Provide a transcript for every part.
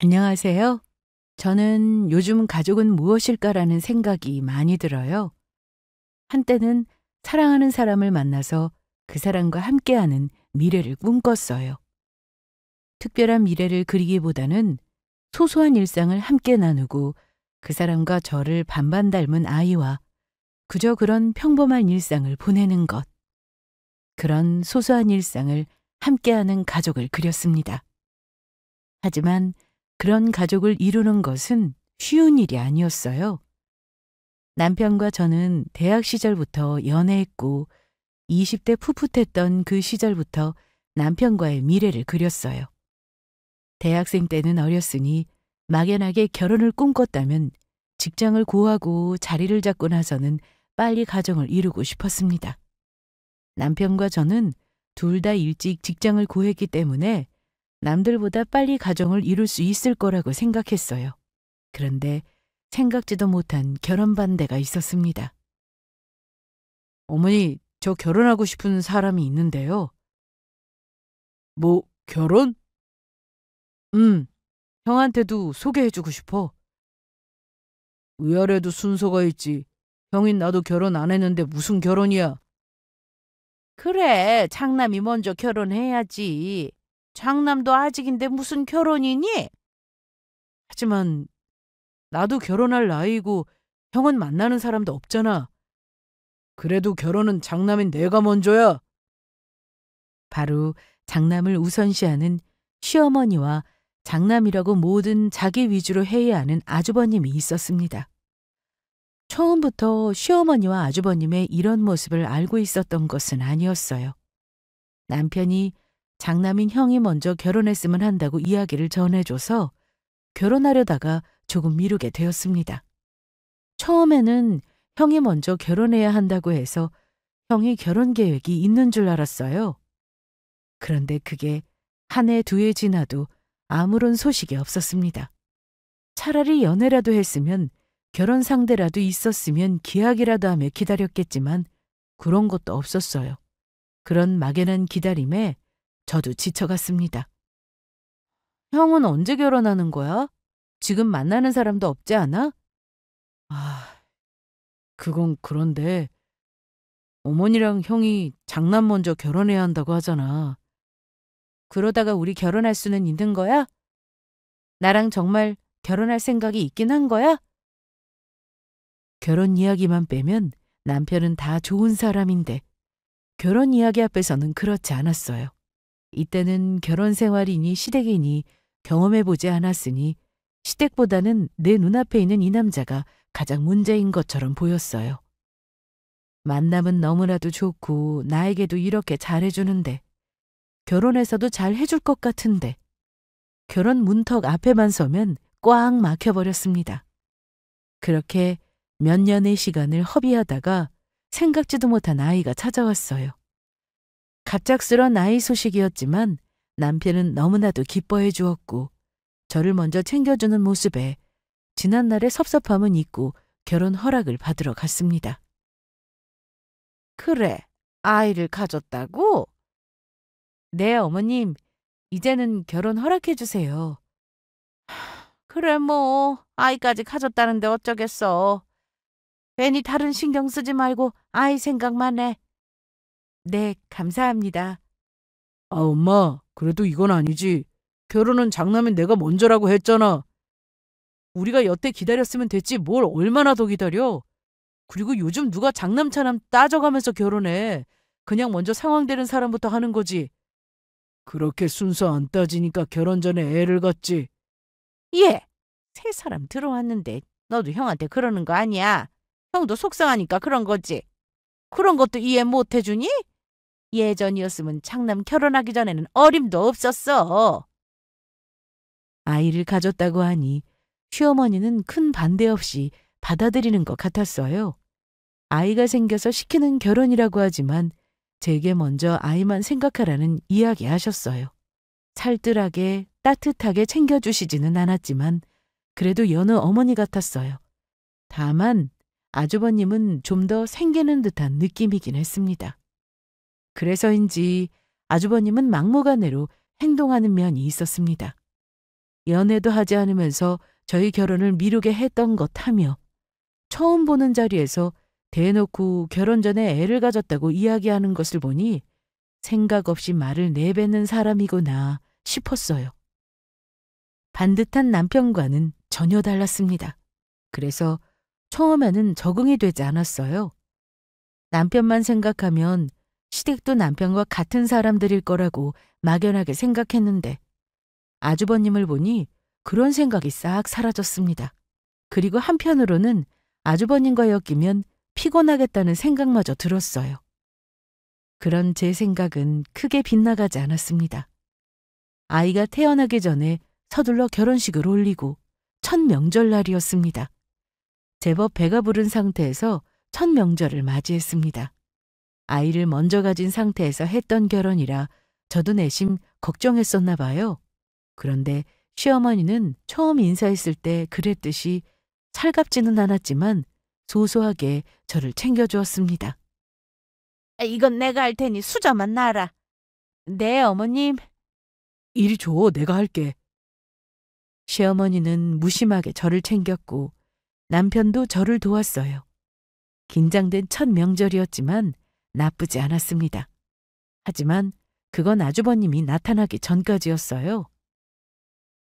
안녕하세요. 저는 요즘 가족은 무엇일까라는 생각이 많이 들어요. 한때는 사랑하는 사람을 만나서 그 사람과 함께하는 미래를 꿈꿨어요. 특별한 미래를 그리기보다는 소소한 일상을 함께 나누고 그 사람과 저를 반반 닮은 아이와 그저 그런 평범한 일상을 보내는 것. 그런 소소한 일상을 함께하는 가족을 그렸습니다. 하지만 그런 가족을 이루는 것은 쉬운 일이 아니었어요. 남편과 저는 대학 시절부터 연애했고 20대 풋풋했던 그 시절부터 남편과의 미래를 그렸어요. 대학생 때는 어렸으니 막연하게 결혼을 꿈꿨다면 직장을 구하고 자리를 잡고 나서는 빨리 가정을 이루고 싶었습니다. 남편과 저는 둘 다 일찍 직장을 구했기 때문에 남들보다 빨리 가정을 이룰 수 있을 거라고 생각했어요. 그런데 생각지도 못한 결혼 반대가 있었습니다. 어머니, 저 결혼하고 싶은 사람이 있는데요. 뭐, 결혼? 형한테도 소개해주고 싶어. 위아래도 순서가 있지. 형인 나도 결혼 안 했는데 무슨 결혼이야? 그래, 장남이 먼저 결혼해야지. 장남도 아직인데 무슨 결혼이니? 하지만 나도 결혼할 나이고 형은 만나는 사람도 없잖아. 그래도 결혼은 장남인 내가 먼저야. 바로 장남을 우선시하는 시어머니와 장남이라고 모든 자기 위주로 해야 하는 아주버님이 있었습니다. 처음부터 시어머니와 아주버님의 이런 모습을 알고 있었던 것은 아니었어요. 남편이 장남인 형이 먼저 결혼했으면 한다고 이야기를 전해줘서 결혼하려다가 조금 미루게 되었습니다. 처음에는 형이 먼저 결혼해야 한다고 해서 형이 결혼 계획이 있는 줄 알았어요. 그런데 그게 한 해, 두 해 지나도 아무런 소식이 없었습니다. 차라리 연애라도 했으면 결혼 상대라도 있었으면 기약이라도 하며 기다렸겠지만 그런 것도 없었어요. 그런 막연한 기다림에 저도 지쳐갔습니다. 형은 언제 결혼하는 거야? 지금 만나는 사람도 없지 않아? 아, 그건 그런데 어머니랑 형이 장남 먼저 결혼해야 한다고 하잖아. 그러다가 우리 결혼할 수는 있는 거야? 나랑 정말 결혼할 생각이 있긴 한 거야? 결혼 이야기만 빼면 남편은 다 좋은 사람인데 결혼 이야기 앞에서는 그렇지 않았어요. 이때는 결혼 생활이니 시댁이니 경험해보지 않았으니 시댁보다는 내 눈앞에 있는 이 남자가 가장 문제인 것처럼 보였어요. 만남은 너무나도 좋고 나에게도 이렇게 잘해주는데 결혼해서도 잘 해줄 것 같은데 결혼 문턱 앞에만 서면 꽉 막혀버렸습니다. 그렇게 몇 년의 시간을 허비하다가 생각지도 못한 아이가 찾아왔어요. 갑작스런 아이 소식이었지만 남편은 너무나도 기뻐해 주었고 저를 먼저 챙겨주는 모습에 지난날의 섭섭함은 잊고 결혼 허락을 받으러 갔습니다. 그래, 아이를 가졌다고? 네, 어머님, 이제는 결혼 허락해 주세요. 그래, 뭐, 아이까지 가졌다는데 어쩌겠어. 괜히 다른 신경 쓰지 말고 아이 생각만 해. 네, 감사합니다. 아, 엄마, 그래도 이건 아니지. 결혼은 장남인 내가 먼저라고 했잖아. 우리가 여태 기다렸으면 됐지 뭘 얼마나 더 기다려. 그리고 요즘 누가 장남차남 따져가면서 결혼해. 그냥 먼저 상황되는 사람부터 하는 거지. 그렇게 순서 안 따지니까 결혼 전에 애를 갖지. 예, 새 사람 들어왔는데 너도 형한테 그러는 거 아니야. 형도 속상하니까 그런 거지. 그런 것도 이해 못 해주니? 예전이었으면 장남 결혼하기 전에는 어림도 없었어. 아이를 가졌다고 하니 시어머니는 큰 반대 없이 받아들이는 것 같았어요. 아이가 생겨서 시키는 결혼이라고 하지만 제게 먼저 아이만 생각하라는 이야기 하셨어요. 살뜰하게 따뜻하게 챙겨주시지는 않았지만 그래도 여느 어머니 같았어요. 다만 아주버님은 좀 더 생기는 듯한 느낌이긴 했습니다. 그래서인지 아주버님은 막무가내로 행동하는 면이 있었습니다. 연애도 하지 않으면서 저희 결혼을 미루게 했던 것 하며 처음 보는 자리에서 대놓고 결혼 전에 애를 가졌다고 이야기하는 것을 보니 생각 없이 말을 내뱉는 사람이구나 싶었어요. 반듯한 남편과는 전혀 달랐습니다. 그래서 처음에는 적응이 되지 않았어요. 남편만 생각하면 시댁도 남편과 같은 사람들일 거라고 막연하게 생각했는데 아주버님을 보니 그런 생각이 싹 사라졌습니다. 그리고 한편으로는 아주버님과 엮이면 피곤하겠다는 생각마저 들었어요. 그런 제 생각은 크게 빗나가지 않았습니다. 아이가 태어나기 전에 서둘러 결혼식을 올리고 첫 명절날이었습니다. 제법 배가 부른 상태에서 첫 명절을 맞이했습니다. 아이를 먼저 가진 상태에서 했던 결혼이라 저도 내심 걱정했었나 봐요. 그런데 시어머니는 처음 인사했을 때 그랬듯이 살갑지는 않았지만 소소하게 저를 챙겨주었습니다. 이건 내가 할 테니 수저만 놔라. 네, 어머님. 이리 줘, 내가 할게. 시어머니는 무심하게 저를 챙겼고 남편도 저를 도왔어요. 긴장된 첫 명절이었지만 나쁘지 않았습니다. 하지만 그건 아주버님이 나타나기 전까지였어요.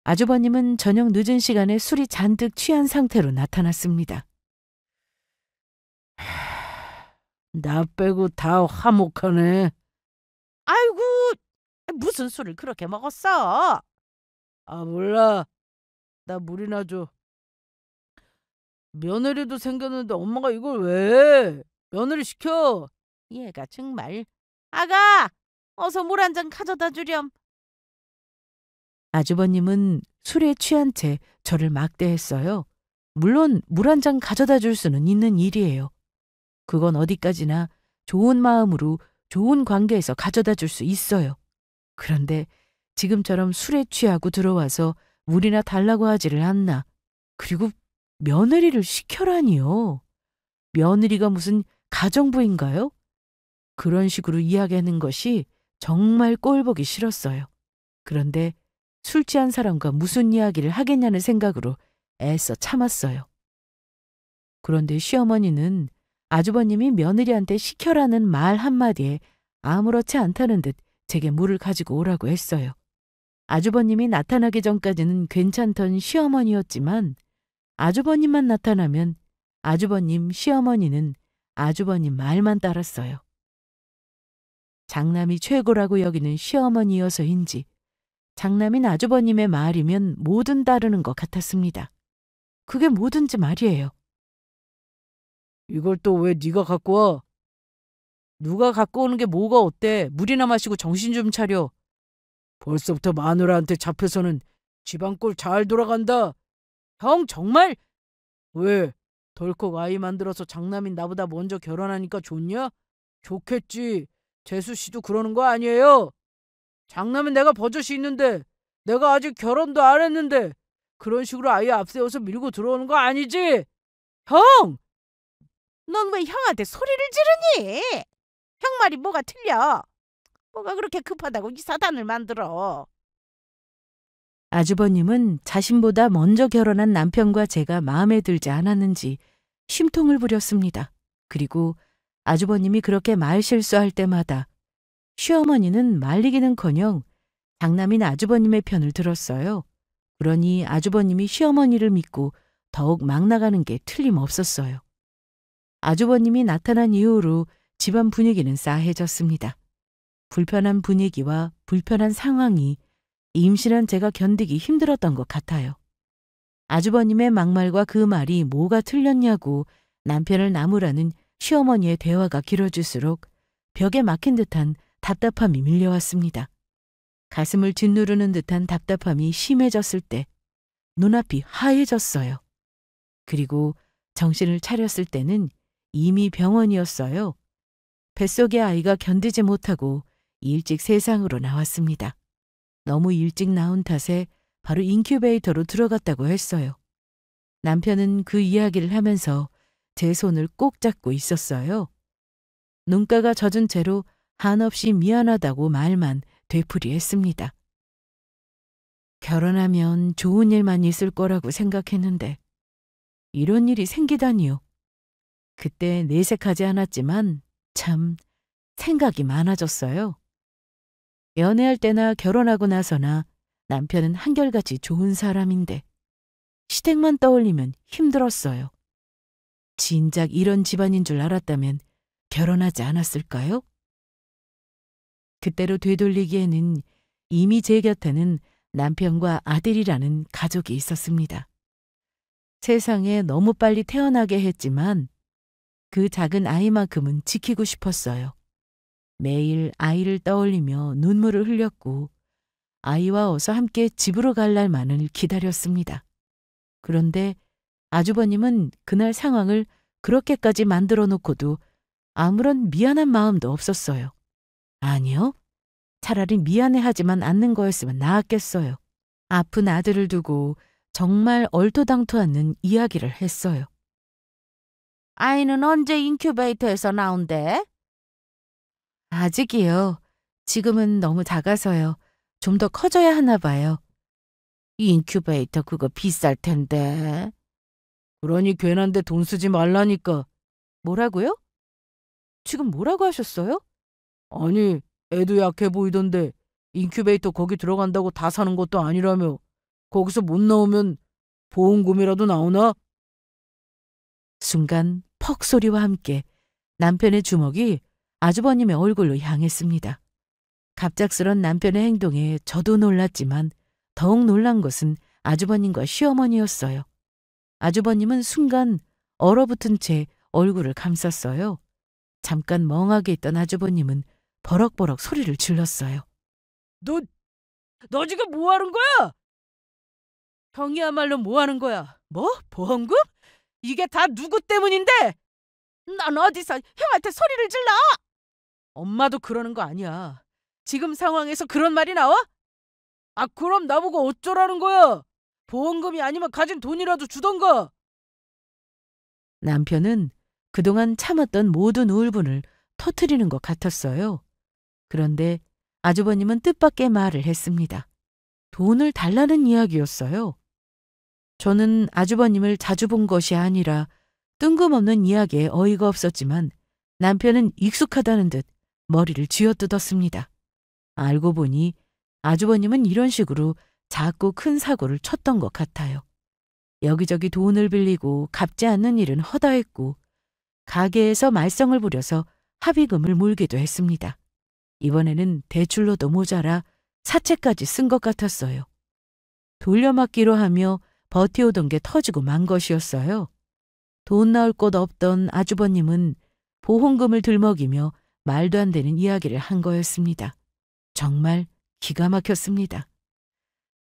아주버님은 저녁 늦은 시간에 술이 잔뜩 취한 상태로 나타났습니다. 나 빼고 다 화목하네. 아이고, 무슨 술을 그렇게 먹었어? 아, 몰라. 나 물이나 줘. 며느리도 생겼는데 엄마가 이걸 왜? 며느리 시켜. 얘가 정말. 아가! 어서 물 한 잔 가져다 주렴. 아주버님은 술에 취한 채 저를 막대했어요. 물론 물 한 잔 가져다 줄 수는 있는 일이에요. 그건 어디까지나 좋은 마음으로 좋은 관계에서 가져다 줄 수 있어요. 그런데 지금처럼 술에 취하고 들어와서 물이나 달라고 하지를 않나. 그리고 며느리를 시켜라니요. 며느리가 무슨 가정부인가요? 그런 식으로 이야기하는 것이 정말 꼴보기 싫었어요. 그런데 술 취한 사람과 무슨 이야기를 하겠냐는 생각으로 애써 참았어요. 그런데 시어머니는 아주버님이 며느리한테 시켜라는 말 한마디에 아무렇지 않다는 듯 제게 물을 가지고 오라고 했어요. 아주버님이 나타나기 전까지는 괜찮던 시어머니였지만 아주버님만 나타나면 아주버님, 시어머니는 아주버님 말만 따랐어요. 장남이 최고라고 여기는 시어머니여서인지 장남인 아주버님의 말이면 뭐든 따르는 것 같았습니다. 그게 뭐든지 말이에요. 이걸 또 왜 네가 갖고 와? 누가 갖고 오는 게 뭐가 어때? 물이나 마시고 정신 좀 차려. 벌써부터 마누라한테 잡혀서는 집안 꼴 잘 돌아간다. 형 정말? 왜? 덜컥 아이 만들어서 장남인 나보다 먼저 결혼하니까 좋냐? 좋겠지. 재수 씨도 그러는 거 아니에요? 장남인 내가 버젓이 있는데 내가 아직 결혼도 안 했는데 그런 식으로 아이 앞세워서 밀고 들어오는 거 아니지? 형! 넌 왜 형한테 소리를 지르니? 형 말이 뭐가 틀려? 뭐가 그렇게 급하다고 이 사단을 만들어? 아주버님은 자신보다 먼저 결혼한 남편과 제가 마음에 들지 않았는지 심통을 부렸습니다. 그리고 아주버님이 그렇게 말 실수할 때마다 시어머니는 말리기는커녕 장남인 아주버님의 편을 들었어요. 그러니 아주버님이 시어머니를 믿고 더욱 막 나가는 게 틀림없었어요. 아주버님이 나타난 이후로 집안 분위기는 싸해졌습니다. 불편한 분위기와 불편한 상황이 임신한 제가 견디기 힘들었던 것 같아요. 아주버님의 막말과 그 말이 뭐가 틀렸냐고 남편을 나무라는 시어머니의 대화가 길어질수록 벽에 막힌 듯한 답답함이 밀려왔습니다. 가슴을 짓누르는 듯한 답답함이 심해졌을 때 눈앞이 하얘졌어요. 그리고 정신을 차렸을 때는 이미 병원이었어요. 뱃속의 아이가 견디지 못하고 일찍 세상으로 나왔습니다. 너무 일찍 나온 탓에 바로 인큐베이터로 들어갔다고 했어요. 남편은 그 이야기를 하면서 제 손을 꼭 잡고 있었어요. 눈가가 젖은 채로 한없이 미안하다고 말만 되풀이했습니다. 결혼하면 좋은 일만 있을 거라고 생각했는데 이런 일이 생기다니요. 그때 내색하지 않았지만 참 생각이 많아졌어요. 연애할 때나 결혼하고 나서나 남편은 한결같이 좋은 사람인데 시댁만 떠올리면 힘들었어요. 진작 이런 집안인 줄 알았다면 결혼하지 않았을까요? 그때로 되돌리기에는 이미 제 곁에는 남편과 아들이라는 가족이 있었습니다. 세상에 너무 빨리 태어나게 했지만 그 작은 아이만큼은 지키고 싶었어요. 매일 아이를 떠올리며 눈물을 흘렸고 아이와 어서 함께 집으로 갈 날만을 기다렸습니다. 그런데 아주버님은 그날 상황을 그렇게까지 만들어 놓고도 아무런 미안한 마음도 없었어요. 아니요. 차라리 미안해하지만 않는 거였으면 나았겠어요. 아픈 아들을 두고 정말 얼토당토 않는 이야기를 했어요. 아이는 언제 인큐베이터에서 나온대? 아직이요. 지금은 너무 작아서요. 좀 더 커져야 하나 봐요. 인큐베이터 그거 비쌀 텐데. 그러니 괜한데 돈 쓰지 말라니까. 뭐라고요? 지금 뭐라고 하셨어요? 아니, 애도 약해 보이던데 인큐베이터 거기 들어간다고 다 사는 것도 아니라며. 거기서 못 나오면 보험금이라도 나오나? 순간 퍽 소리와 함께 남편의 주먹이 아주버님의 얼굴로 향했습니다. 갑작스런 남편의 행동에 저도 놀랐지만 더욱 놀란 것은 아주버님과 시어머니였어요. 아주버님은 순간 얼어붙은 채 얼굴을 감쌌어요. 잠깐 멍하게 있던 아주버님은 버럭버럭 소리를 질렀어요. 너 지금 뭐 하는 거야? 형이야말로 뭐 하는 거야? 뭐? 보험금? 이게 다 누구 때문인데? 난 어디서 형한테 소리를 질러? 엄마도 그러는 거 아니야. 지금 상황에서 그런 말이 나와? 아, 그럼 나보고 어쩌라는 거야? 보험금이 아니면 가진 돈이라도 주던가. 남편은 그동안 참았던 모든 울분을 터뜨리는 것 같았어요. 그런데 아주버님은 뜻밖의 말을 했습니다. 돈을 달라는 이야기였어요. 저는 아주버님을 자주 본 것이 아니라 뜬금없는 이야기에 어이가 없었지만 남편은 익숙하다는 듯 머리를 쥐어뜯었습니다. 알고 보니 아주버님은 이런 식으로 작고 큰 사고를 쳤던 것 같아요. 여기저기 돈을 빌리고 갚지 않는 일은 허다했고 가게에서 말썽을 부려서 합의금을 물기도 했습니다. 이번에는 대출로도 모자라 사채까지 쓴 것 같았어요. 돌려막기로 하며 버티오던 게 터지고 만 것이었어요. 돈 나올 곳 없던 아주버님은 보험금을 들먹이며 말도 안 되는 이야기를 한 거였습니다. 정말 기가 막혔습니다.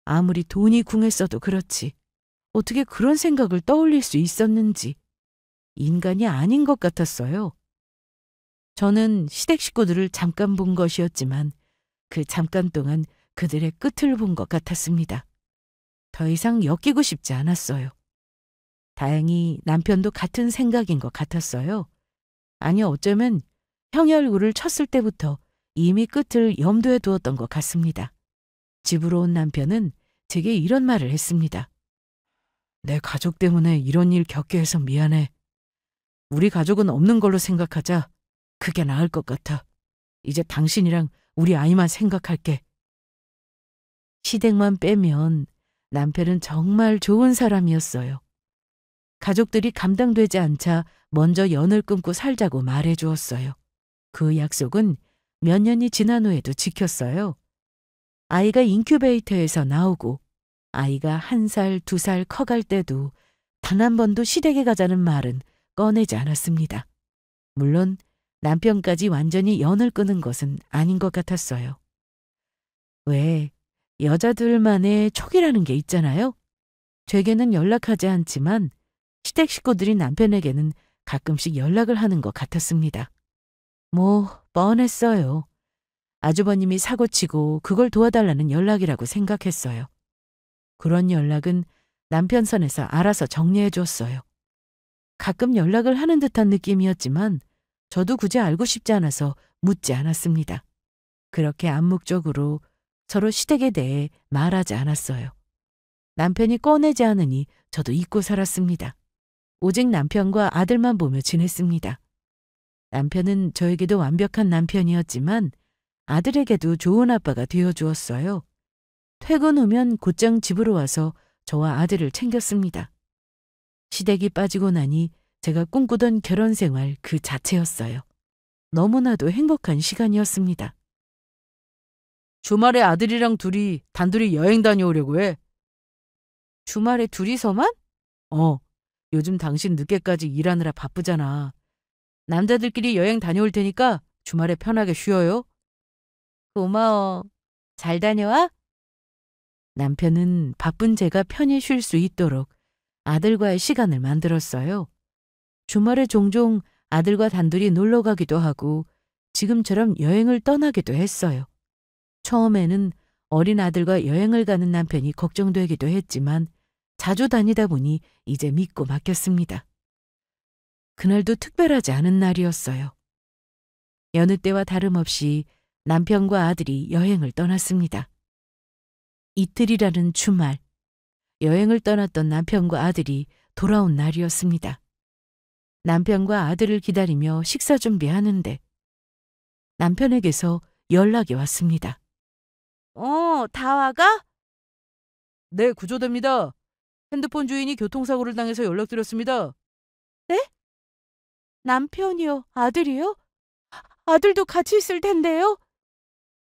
아무리 돈이 궁했어도 그렇지 어떻게 그런 생각을 떠올릴 수 있었는지 인간이 아닌 것 같았어요. 저는 시댁 식구들을 잠깐 본 것이었지만 그 잠깐 동안 그들의 끝을 본 것 같았습니다. 더 이상 엮이고 싶지 않았어요. 다행히 남편도 같은 생각인 것 같았어요. 아니 어쩌면 형의 얼굴을 쳤을 때부터 이미 끝을 염두에 두었던 것 같습니다. 집으로 온 남편은 제게 이런 말을 했습니다. 내 가족 때문에 이런 일 겪게 해서 미안해. 우리 가족은 없는 걸로 생각하자. 그게 나을 것 같아. 이제 당신이랑 우리 아이만 생각할게. 시댁만 빼면 남편은 정말 좋은 사람이었어요. 가족들이 감당되지 않자 먼저 연을 끊고 살자고 말해주었어요. 그 약속은 몇 년이 지난 후에도 지켰어요. 아이가 인큐베이터에서 나오고 아이가 1살, 2살 커갈 때도 단 한 번도 시댁에 가자는 말은 꺼내지 않았습니다. 물론 남편까지 완전히 연을 끊은 것은 아닌 것 같았어요. 왜 여자들만의 촉이라는 게 있잖아요. 제게는 연락하지 않지만 시댁 식구들이 남편에게는 가끔씩 연락을 하는 것 같았습니다. 뭐 뻔했어요. 아주버님이 사고치고 그걸 도와달라는 연락이라고 생각했어요. 그런 연락은 남편 선에서 알아서 정리해 줬어요. 가끔 연락을 하는 듯한 느낌이었지만 저도 굳이 알고 싶지 않아서 묻지 않았습니다. 그렇게 암묵적으로 서로 시댁에 대해 말하지 않았어요. 남편이 꺼내지 않으니 저도 잊고 살았습니다. 오직 남편과 아들만 보며 지냈습니다. 남편은 저에게도 완벽한 남편이었지만 아들에게도 좋은 아빠가 되어주었어요. 퇴근 후면 곧장 집으로 와서 저와 아들을 챙겼습니다. 시댁이 빠지고 나니 제가 꿈꾸던 결혼 생활 그 자체였어요. 너무나도 행복한 시간이었습니다. 주말에 아들이랑 둘이 단둘이 여행 다녀오려고 해. 주말에 둘이서만? 요즘 당신 늦게까지 일하느라 바쁘잖아. 남자들끼리 여행 다녀올 테니까 주말에 편하게 쉬어요. 고마워. 잘 다녀와? 남편은 바쁜 제가 편히 쉴 수 있도록 아들과의 시간을 만들었어요. 주말에 종종 아들과 단둘이 놀러 가기도 하고 지금처럼 여행을 떠나기도 했어요. 처음에는 어린 아들과 여행을 가는 남편이 걱정되기도 했지만 자주 다니다 보니 이제 믿고 맡겼습니다. 그날도 특별하지 않은 날이었어요. 여느 때와 다름없이 남편과 아들이 여행을 떠났습니다. 이틀이라는 주말, 여행을 떠났던 남편과 아들이 돌아온 날이었습니다. 남편과 아들을 기다리며 식사 준비하는데 남편에게서 연락이 왔습니다. 다 와가? 네, 구조대입니다. 핸드폰 주인이 교통사고를 당해서 연락드렸습니다. 네? 남편이요? 아들이요? 아들도 같이 있을 텐데요?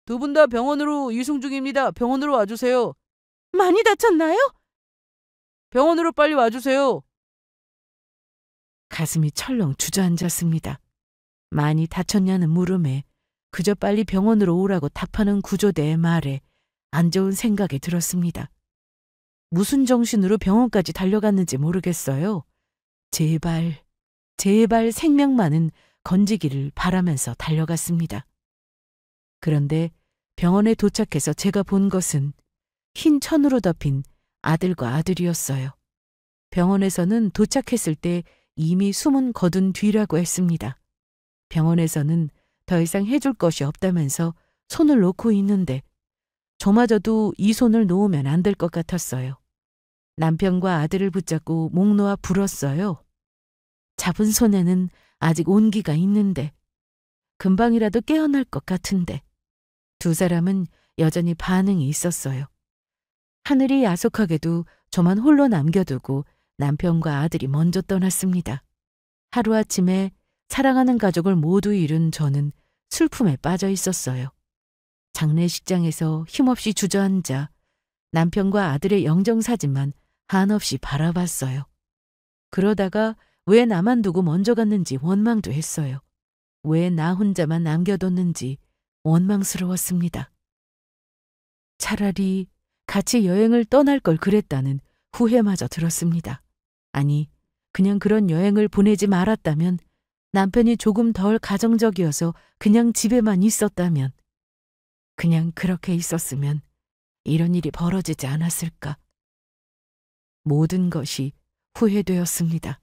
두 분 다 병원으로 이송 중입니다. 병원으로 와주세요. 많이 다쳤나요? 병원으로 빨리 와주세요. 가슴이 철렁 주저앉았습니다. 많이 다쳤냐는 물음에 그저 빨리 병원으로 오라고 답하는 구조대의 말에 안 좋은 생각이 들었습니다. 무슨 정신으로 병원까지 달려갔는지 모르겠어요. 제발 생명만은 건지기를 바라면서 달려갔습니다. 그런데 병원에 도착해서 제가 본 것은 흰 천으로 덮인 아들과 아들이었어요. 병원에서는 도착했을 때 이미 숨은 거둔 뒤라고 했습니다. 병원에서는 더 이상 해줄 것이 없다면서 손을 놓고 있는데 저마저도 이 손을 놓으면 안 될 것 같았어요. 남편과 아들을 붙잡고 목 놓아 불었어요. 잡은 손에는 아직 온기가 있는데 금방이라도 깨어날 것 같은데 두 사람은 여전히 반응이 있었어요. 하늘이 야속하게도 저만 홀로 남겨두고 남편과 아들이 먼저 떠났습니다. 하루아침에 사랑하는 가족을 모두 잃은 저는 슬픔에 빠져 있었어요. 장례식장에서 힘없이 주저앉아 남편과 아들의 영정사진만 한없이 바라봤어요. 그러다가 왜 나만 두고 먼저 갔는지 원망도 했어요. 왜 나 혼자만 남겨뒀는지 원망스러웠습니다. 차라리 같이 여행을 떠날 걸 그랬다는 후회마저 들었습니다. 아니, 그냥 그런 여행을 보내지 말았다면, 남편이 조금 덜 가정적이어서 그냥 집에만 있었다면, 그냥 그렇게 있었으면 이런 일이 벌어지지 않았을까. 모든 것이 후회되었습니다.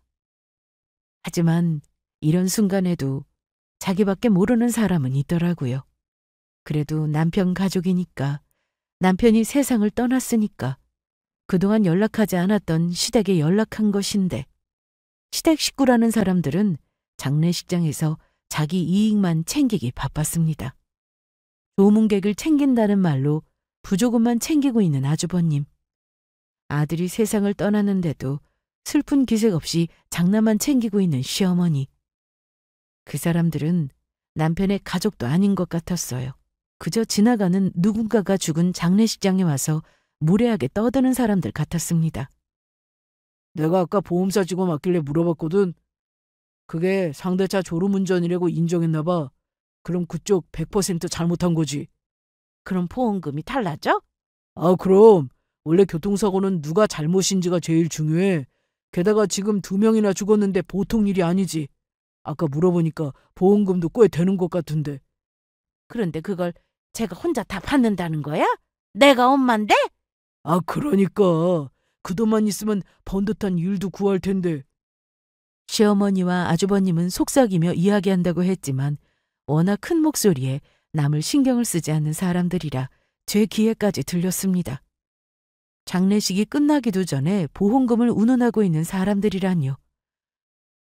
하지만 이런 순간에도 자기밖에 모르는 사람은 있더라고요. 그래도 남편 가족이니까, 남편이 세상을 떠났으니까 그동안 연락하지 않았던 시댁에 연락한 것인데, 시댁 식구라는 사람들은 장례식장에서 자기 이익만 챙기기 바빴습니다. 조문객을 챙긴다는 말로 부조금만 챙기고 있는 아주버님. 아들이 세상을 떠나는데도 슬픈 기색 없이 장난만 챙기고 있는 시어머니. 그 사람들은 남편의 가족도 아닌 것 같았어요. 그저 지나가는 누군가가 죽은 장례식장에 와서 무례하게 떠드는 사람들 같았습니다. 내가 아까 보험사 직원 왔길래 물어봤거든. 그게 상대차 졸음운전이라고 인정했나 봐. 그럼 그쪽 100% 잘못한 거지. 그럼 보험금이 달라져? 아, 그럼. 원래 교통사고는 누가 잘못인지가 제일 중요해. 게다가 지금 2명이나 죽었는데 보통 일이 아니지. 아까 물어보니까 보험금도 꽤 되는 것 같은데. 그런데 그걸 제가 혼자 다 받는다는 거야? 내가 엄만데? 아, 그러니까. 그 돈만 있으면 번듯한 일도 구할 텐데. 시어머니와 아주버님은 속삭이며 이야기한다고 했지만 워낙 큰 목소리에 남을 신경을 쓰지 않는 사람들이라 제 귀에까지 들렸습니다. 장례식이 끝나기도 전에 보험금을 운운하고 있는 사람들이라니요.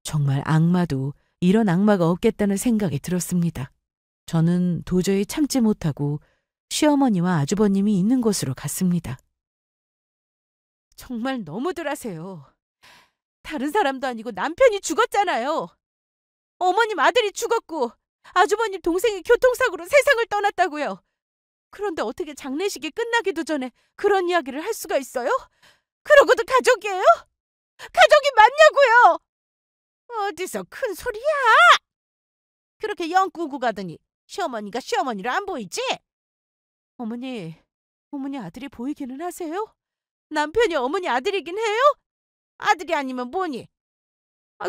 정말 악마도 이런 악마가 없겠다는 생각이 들었습니다. 저는 도저히 참지 못하고 시어머니와 아주버님이 있는 곳으로 갔습니다. 정말 너무들 하세요. 다른 사람도 아니고 남편이 죽었잖아요. 어머님 아들이 죽었고 아주버님 동생이 교통사고로 세상을 떠났다고요. 그런데 어떻게 장례식이 끝나기도 전에 그런 이야기를 할 수가 있어요? 그러고도 가족이에요? 가족이 맞냐고요? 어디서 큰 소리야? 그렇게 영꾸고 가더니 시어머니가 시어머니를 안 보이지? 어머니 아들이 보이기는 하세요? 남편이 어머니 아들이긴 해요? 아들이 아니면 뭐니?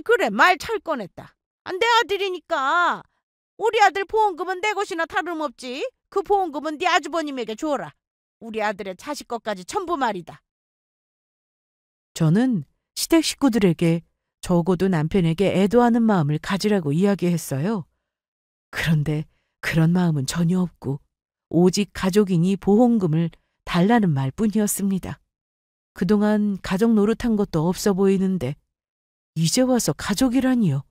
그래, 말 잘 꺼냈다. 내 아들이니까. 우리 아들 보험금은 내 것이나 다름없지. 그 보험금은 네 아주버님에게 줘라. 우리 아들의 자식 것까지 전부 말이다. 저는 시댁 식구들에게 적어도 남편에게 애도하는 마음을 가지라고 이야기했어요. 그런데 그런 마음은 전혀 없고 오직 가족이니 보험금을 달라는 말뿐이었습니다. 그동안 가족 노릇한 것도 없어 보이는데 이제 와서 가족이라니요.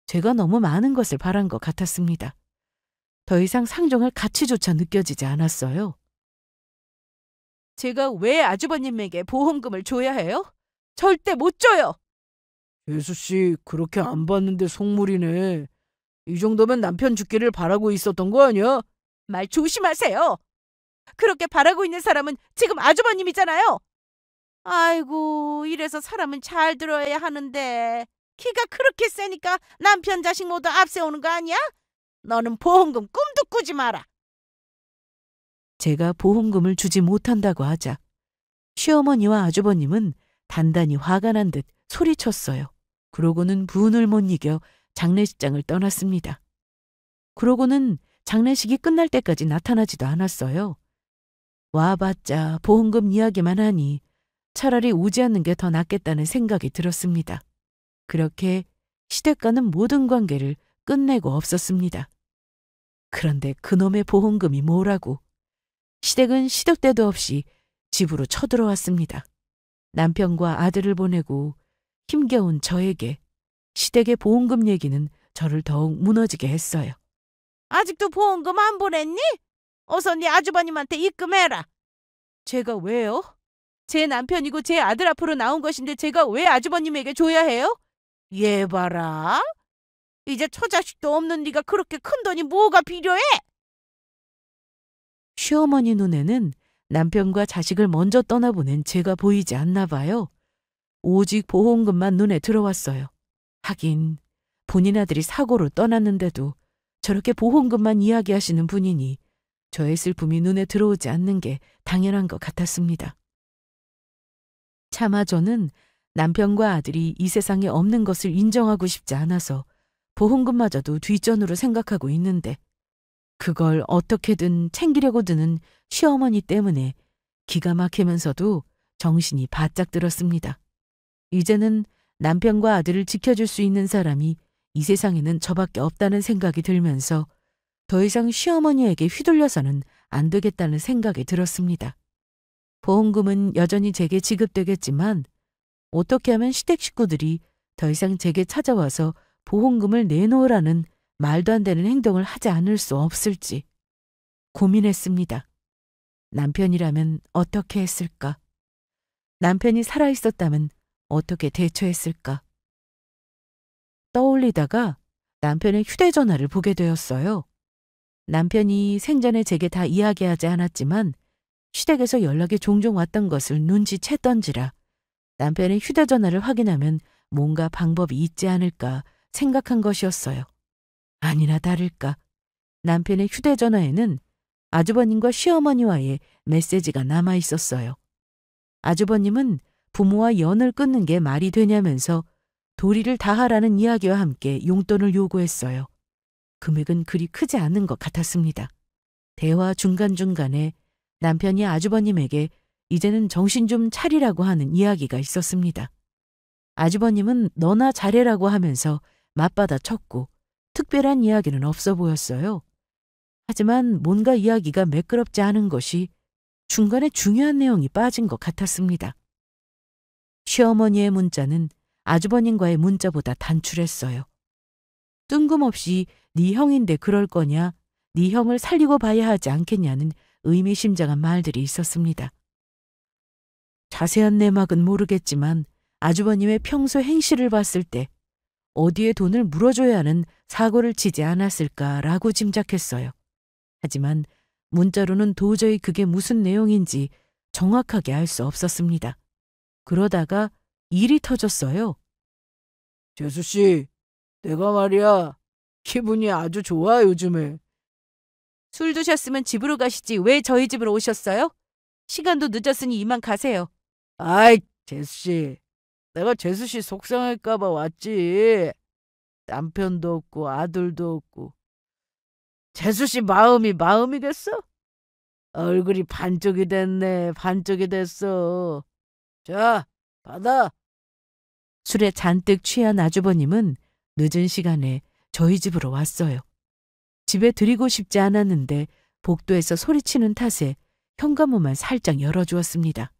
제가 너무 많은 것을 바란 것 같았습니다. 더 이상 상종할 가치조차 느껴지지 않았어요. 제가 왜 아주버님에게 보험금을 줘야 해요? 절대 못 줘요. 예수씨, 그렇게 안 봤는데 속물이네. 이 정도면 남편 죽기를 바라고 있었던 거 아니야? 말 조심하세요. 그렇게 바라고 있는 사람은 지금 아주버님이잖아요. 아이고, 이래서 사람은 잘 들어야 하는데 키가 그렇게 세니까 남편 자식 모두 앞세우는 거 아니야? 너는 보험금 꿈도 꾸지 마라. 제가 보험금을 주지 못한다고 하자 시어머니와 아주버님은 단단히 화가 난 듯 소리쳤어요. 그러고는 분을 못 이겨 장례식장을 떠났습니다. 그러고는 장례식이 끝날 때까지 나타나지도 않았어요. 와봤자 보험금 이야기만 하니 차라리 오지 않는 게 더 낫겠다는 생각이 들었습니다. 그렇게 시댁과는 모든 관계를 끝내고 없었습니다. 그런데 그놈의 보험금이 뭐라고. 시댁은 시도 때도 없이 집으로 쳐들어왔습니다. 남편과 아들을 보내고 힘겨운 저에게 시댁의 보험금 얘기는 저를 더욱 무너지게 했어요. 아직도 보험금 안 보냈니? 어서 네 아주버님한테 입금해라. 제가 왜요? 제 남편이고 제 아들 앞으로 나온 것인데 제가 왜 아주버님에게 줘야 해요? 얘 봐라. 이제 처자식도 없는 네가 그렇게 큰 돈이 뭐가 필요해? 시어머니 눈에는 남편과 자식을 먼저 떠나보낸 제가 보이지 않나 봐요. 오직 보험금만 눈에 들어왔어요. 하긴 본인 아들이 사고로 떠났는데도 저렇게 보험금만 이야기하시는 분이니 저의 슬픔이 눈에 들어오지 않는 게 당연한 것 같았습니다. 차마 저는 남편과 아들이 이 세상에 없는 것을 인정하고 싶지 않아서 보험금마저도 뒷전으로 생각하고 있는데 그걸 어떻게든 챙기려고 드는 시어머니 때문에 기가 막히면서도 정신이 바짝 들었습니다. 이제는 남편과 아들을 지켜줄 수 있는 사람이 이 세상에는 저밖에 없다는 생각이 들면서 더 이상 시어머니에게 휘둘려서는 안 되겠다는 생각이 들었습니다. 보험금은 여전히 제게 지급되겠지만 어떻게 하면 시댁 식구들이 더 이상 제게 찾아와서 보험금을 내놓으라는 말도 안 되는 행동을 하지 않을 수 없을지 고민했습니다. 남편이라면 어떻게 했을까? 남편이 살아있었다면 어떻게 대처했을까? 떠올리다가 남편의 휴대전화를 보게 되었어요. 남편이 생전에 제게 다 이야기하지 않았지만 시댁에서 연락이 종종 왔던 것을 눈치챘던지라 남편의 휴대전화를 확인하면 뭔가 방법이 있지 않을까 생각한 것이었어요. 아니나 다를까 남편의 휴대전화에는 아주버님과 시어머니와의 메시지가 남아 있었어요. 아주버님은 부모와 연을 끊는 게 말이 되냐면서 도리를 다하라는 이야기와 함께 용돈을 요구했어요. 금액은 그리 크지 않은 것 같았습니다. 대화 중간중간에 남편이 아주버님에게 이제는 정신 좀 차리라고 하는 이야기가 있었습니다. 아주버님은 너나 잘해라고 하면서 맞받아 쳤고 특별한 이야기는 없어 보였어요. 하지만 뭔가 이야기가 매끄럽지 않은 것이 중간에 중요한 내용이 빠진 것 같았습니다. 시어머니의 문자는 아주버님과의 문자보다 단출했어요. 뜬금없이 네 형인데 그럴 거냐, 네 형을 살리고 봐야 하지 않겠냐는 의미심장한 말들이 있었습니다. 자세한 내막은 모르겠지만 아주버님의 평소 행실을 봤을 때 어디에 돈을 물어줘야 하는 사고를 치지 않았을까라고 짐작했어요. 하지만 문자로는 도저히 그게 무슨 내용인지 정확하게 알 수 없었습니다. 그러다가 일이 터졌어요. 재수씨, 내가 말이야. 기분이 아주 좋아, 요즘에. 술 드셨으면 집으로 가시지 왜 저희 집으로 오셨어요? 시간도 늦었으니 이만 가세요. 아이, 재수씨. 내가 재수씨 속상할까봐 왔지. 남편도 없고 아들도 없고. 재수씨 마음이 마음이겠어? 얼굴이 반쪽이 됐네, 반쪽이 됐어. 자, 받아. 술에 잔뜩 취한 아주버님은 늦은 시간에 저희 집으로 왔어요. 집에 들이고 싶지 않았는데 복도에서 소리치는 탓에 현관문만 살짝 열어주었습니다.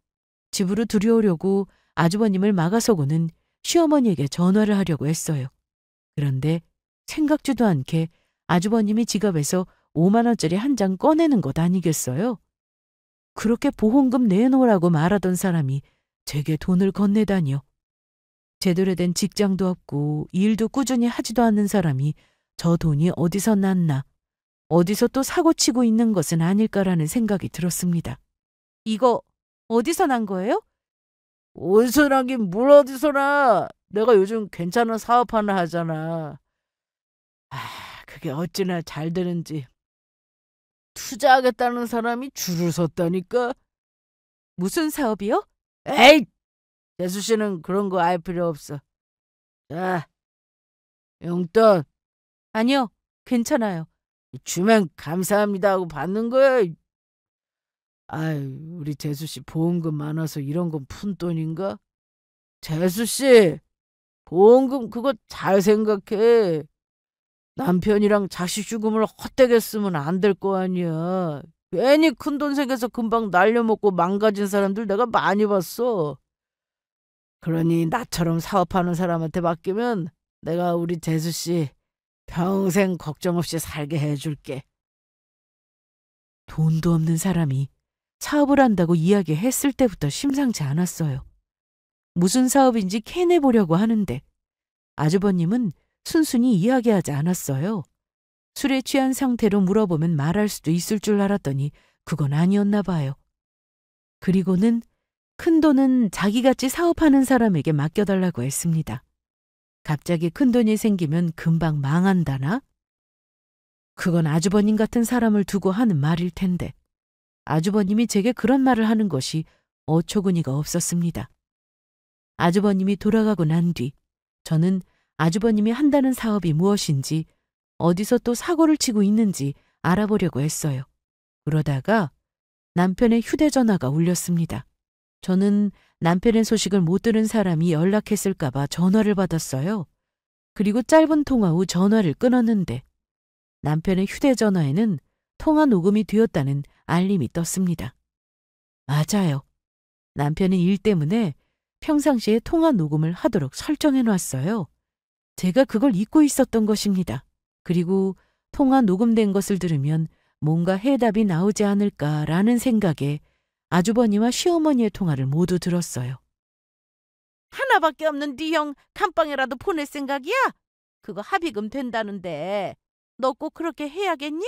집으로 들여오려고 아주버님을 막아서고는 시어머니에게 전화를 하려고 했어요. 그런데 생각지도 않게 아주버님이 지갑에서 5만 원짜리 한 장 꺼내는 것 아니겠어요? 그렇게 보험금 내놓으라고 말하던 사람이 제게 돈을 건네다니요. 제대로 된 직장도 없고 일도 꾸준히 하지도 않는 사람이 저 돈이 어디서 났나, 어디서 또 사고치고 있는 것은 아닐까라는 생각이 들었습니다. 이거 어디서 난 거예요? 어디서 나긴 뭘 어디서 나. 내가 요즘 괜찮은 사업 하나 하잖아. 그게 어찌나 잘 되는지. 투자하겠다는 사람이 줄을 섰다니까. 무슨 사업이요? 에이! 재수씨는 그런 거 알 필요 없어. 자, 용돈. 아니요, 괜찮아요. 주면 감사합니다 하고 받는 거야. 아유, 우리 재수씨 보험금 많아서 이런 건 푼돈인가? 재수씨, 보험금 그거 잘 생각해. 남편이랑 자식 죽음을 헛되게 쓰면 안 될 거 아니야. 괜히 큰돈 생겨서 금방 날려먹고 망가진 사람들 내가 많이 봤어. 그러니 나처럼 사업하는 사람한테 맡기면 내가 우리 재수씨 평생 걱정 없이 살게 해줄게. 돈도 없는 사람이 사업을 한다고 이야기했을 때부터 심상치 않았어요. 무슨 사업인지 캐내보려고 하는데 아주버님은 순순히 이야기하지 않았어요. 술에 취한 상태로 물어보면 말할 수도 있을 줄 알았더니 그건 아니었나 봐요. 그리고는 큰돈은 자기같이 사업하는 사람에게 맡겨달라고 했습니다. 갑자기 큰돈이 생기면 금방 망한다나? 그건 아주버님 같은 사람을 두고 하는 말일 텐데 아주버님이 제게 그런 말을 하는 것이 어처구니가 없었습니다. 아주버님이 돌아가고 난 뒤 저는 아주버님이 한다는 사업이 무엇인지 어디서 또 사고를 치고 있는지 알아보려고 했어요. 그러다가 남편의 휴대전화가 울렸습니다. 저는 남편의 소식을 못 들은 사람이 연락했을까 봐 전화를 받았어요. 그리고 짧은 통화 후 전화를 끊었는데 남편의 휴대전화에는 통화 녹음이 되었다는 알림이 떴습니다. 맞아요. 남편은 일 때문에 평상시에 통화 녹음을 하도록 설정해놨어요. 제가 그걸 잊고 있었던 것입니다. 그리고 통화 녹음된 것을 들으면 뭔가 해답이 나오지 않을까라는 생각에 아주버니와 시어머니의 통화를 모두 들었어요. 하나밖에 없는 네 형 감방이라도 보낼 생각이야? 그거 합의금 된다는데 너 꼭 그렇게 해야겠니?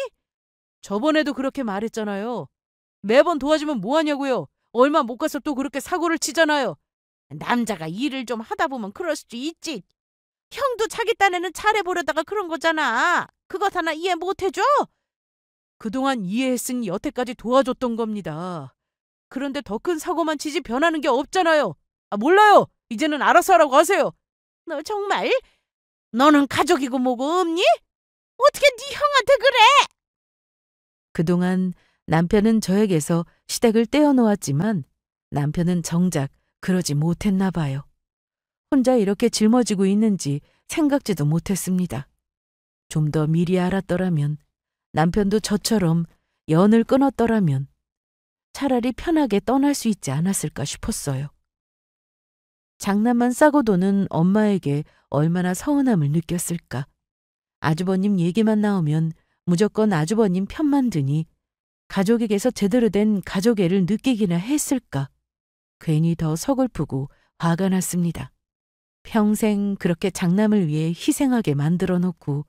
저번에도 그렇게 말했잖아요. 매번 도와주면 뭐하냐고요. 얼마 못 가서 또 그렇게 사고를 치잖아요. 남자가 일을 좀 하다 보면 그럴 수도 있지. 형도 자기 딴에는 잘해보려다가 그런 거잖아. 그것 하나 이해 못해줘? 그동안 이해했으니 여태까지 도와줬던 겁니다. 그런데 더 큰 사고만 치지 변하는 게 없잖아요. 몰라요. 이제는 알아서 하라고 하세요. 너 정말? 너는 가족이고 뭐고 없니? 어떻게 네 형한테 그래? 그동안 남편은 저에게서 시댁을 떼어놓았지만 남편은 정작 그러지 못했나 봐요. 혼자 이렇게 짊어지고 있는지 생각지도 못했습니다. 좀 더 미리 알았더라면 남편도 저처럼 연을 끊었더라면 차라리 편하게 떠날 수 있지 않았을까 싶었어요. 장난만 싸고 도는 엄마에게 얼마나 서운함을 느꼈을까. 아주버님 얘기만 나오면 무조건 아주버님 편만 드니 가족에게서 제대로 된 가족애를 느끼기나 했을까. 괜히 더 서글프고 화가 났습니다. 평생 그렇게 장남을 위해 희생하게 만들어 놓고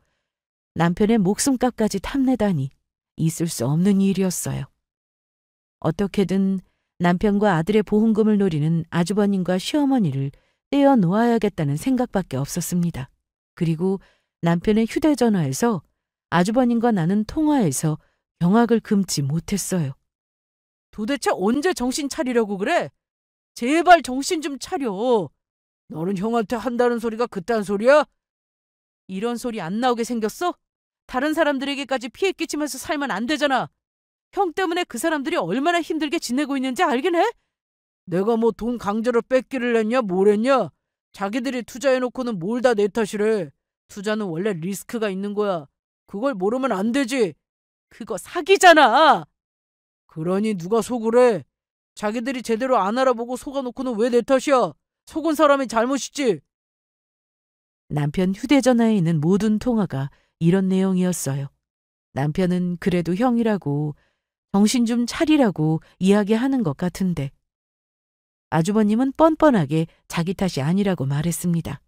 남편의 목숨값까지 탐내다니 있을 수 없는 일이었어요. 어떻게든 남편과 아들의 보험금을 노리는 아주버님과 시어머니를 떼어 놓아야겠다는 생각밖에 없었습니다. 그리고 남편의 휴대전화에서 아주버님과 나눈 통화에서 경악을 금치 못했어요. 도대체 언제 정신 차리려고 그래? 제발 정신 좀 차려. 너는 형한테 한다는 소리가 그딴 소리야? 이런 소리 안 나오게 생겼어? 다른 사람들에게까지 피해 끼치면서 살면 안 되잖아. 형 때문에 그 사람들이 얼마나 힘들게 지내고 있는지 알긴 해? 내가 뭐 돈 강제로 뺏기를 했냐 뭘 했냐? 자기들이 투자해놓고는 뭘 다 내 탓이래. 투자는 원래 리스크가 있는 거야. 그걸 모르면 안 되지. 그거 사기잖아. 그러니 누가 속을 해? 자기들이 제대로 안 알아보고 속아놓고는 왜 내 탓이야? 속은 사람이 잘못이지. 남편 휴대전화에 있는 모든 통화가 이런 내용이었어요. 남편은 그래도 형이라고 정신 좀 차리라고 이야기하는 것 같은데 아주버님은 뻔뻔하게 자기 탓이 아니라고 말했습니다.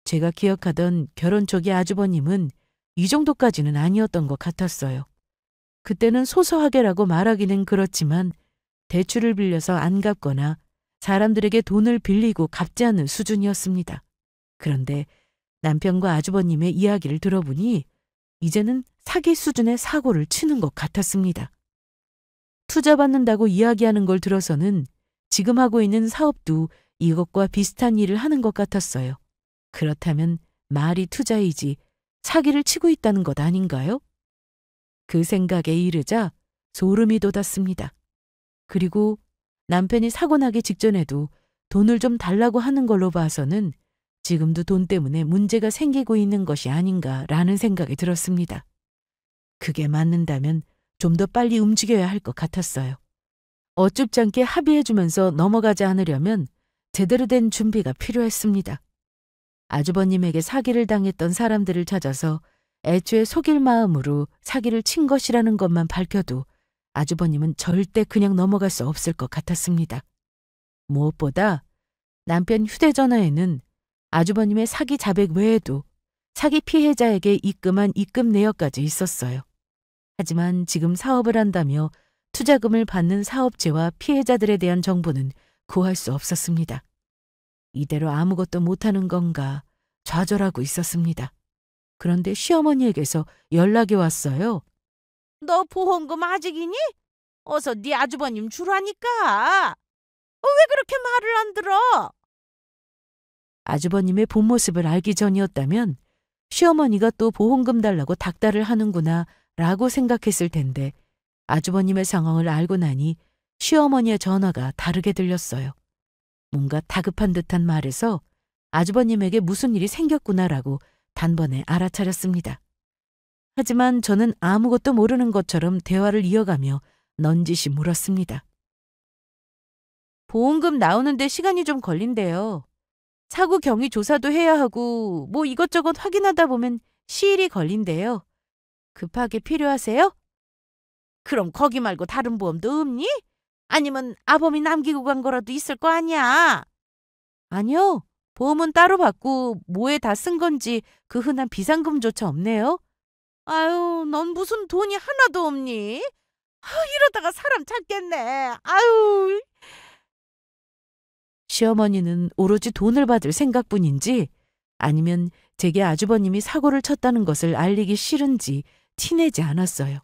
제가 기억하던 결혼 초기 아주버님은 이 정도까지는 아니었던 것 같았어요. 그때는 소소하게라고 말하기는 그렇지만 대출을 빌려서 안 갚거나 사람들에게 돈을 빌리고 갚지 않는 수준이었습니다. 그런데 남편과 아주버님의 이야기를 들어보니 이제는 사기 수준의 사고를 치는 것 같았습니다. 투자받는다고 이야기하는 걸 들어서는 지금 하고 있는 사업도 이것과 비슷한 일을 하는 것 같았어요. 그렇다면 말이 투자이지 사기를 치고 있다는 것 아닌가요? 그 생각에 이르자 소름이 돋았습니다. 그리고 남편이 사고 나기 직전에도 돈을 좀 달라고 하는 걸로 봐서는 지금도 돈 때문에 문제가 생기고 있는 것이 아닌가라는 생각이 들었습니다. 그게 맞는다면 좀 더 빨리 움직여야 할 것 같았어요. 어줍지 않게 합의해주면서 넘어가지 않으려면 제대로 된 준비가 필요했습니다. 아주버님에게 사기를 당했던 사람들을 찾아서 애초에 속일 마음으로 사기를 친 것이라는 것만 밝혀도 아주버님은 절대 그냥 넘어갈 수 없을 것 같았습니다. 무엇보다 남편 휴대전화에는 아주버님의 사기 자백 외에도 사기 피해자에게 입금한 입금 내역까지 있었어요. 하지만 지금 사업을 한다며 투자금을 받는 사업체와 피해자들에 대한 정보는 구할 수 없었습니다. 이대로 아무것도 못하는 건가 좌절하고 있었습니다. 그런데 시어머니에게서 연락이 왔어요. 너 보험금 아직이니? 어서 네 아주버님 주라니까. 왜 그렇게 말을 안 들어? 아주버님의 본 모습을 알기 전이었다면 시어머니가 또 보험금 달라고 닥달을 하는구나 라고 생각했을 텐데 아주버님의 상황을 알고 나니 시어머니의 전화가 다르게 들렸어요. 뭔가 다급한 듯한 말에서 아주버님에게 무슨 일이 생겼구나라고 단번에 알아차렸습니다. 하지만 저는 아무것도 모르는 것처럼 대화를 이어가며 넌지시 물었습니다. 보험금 나오는데 시간이 좀 걸린대요. 사고 경위 조사도 해야 하고 뭐 이것저것 확인하다 보면 시일이 걸린대요. 급하게 필요하세요? 그럼 거기 말고 다른 보험도 없니? 아니면 아범이 남기고 간 거라도 있을 거 아니야? 아니요. 보험은 따로 받고 뭐에 다 쓴 건지 그 흔한 비상금조차 없네요. 아유, 넌 무슨 돈이 하나도 없니? 이러다가 사람 찾겠네. 아유. 시어머니는 오로지 돈을 받을 생각뿐인지 아니면 제게 아주버님이 사고를 쳤다는 것을 알리기 싫은지 티내지 않았어요.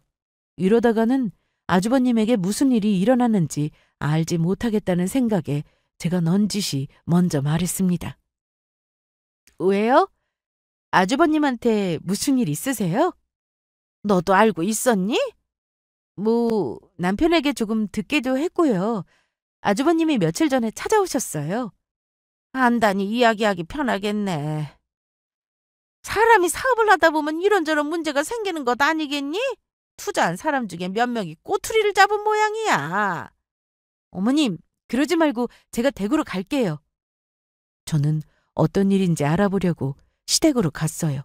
이러다가는 아주버님에게 무슨 일이 일어났는지 알지 못하겠다는 생각에 제가 넌지시 먼저 말했습니다. 왜요? 아주버님한테 무슨 일 있으세요? 너도 알고 있었니? 뭐 남편에게 조금 듣기도 했고요. 아주버님이 며칠 전에 찾아오셨어요. 안다니 이야기하기 편하겠네. 사람이 사업을 하다 보면 이런저런 문제가 생기는 것 아니겠니? 투자한 사람 중에 몇 명이 꼬투리를 잡은 모양이야. 어머님, 그러지 말고 제가 댁으로 갈게요. 저는 어떤 일인지 알아보려고 시댁으로 갔어요.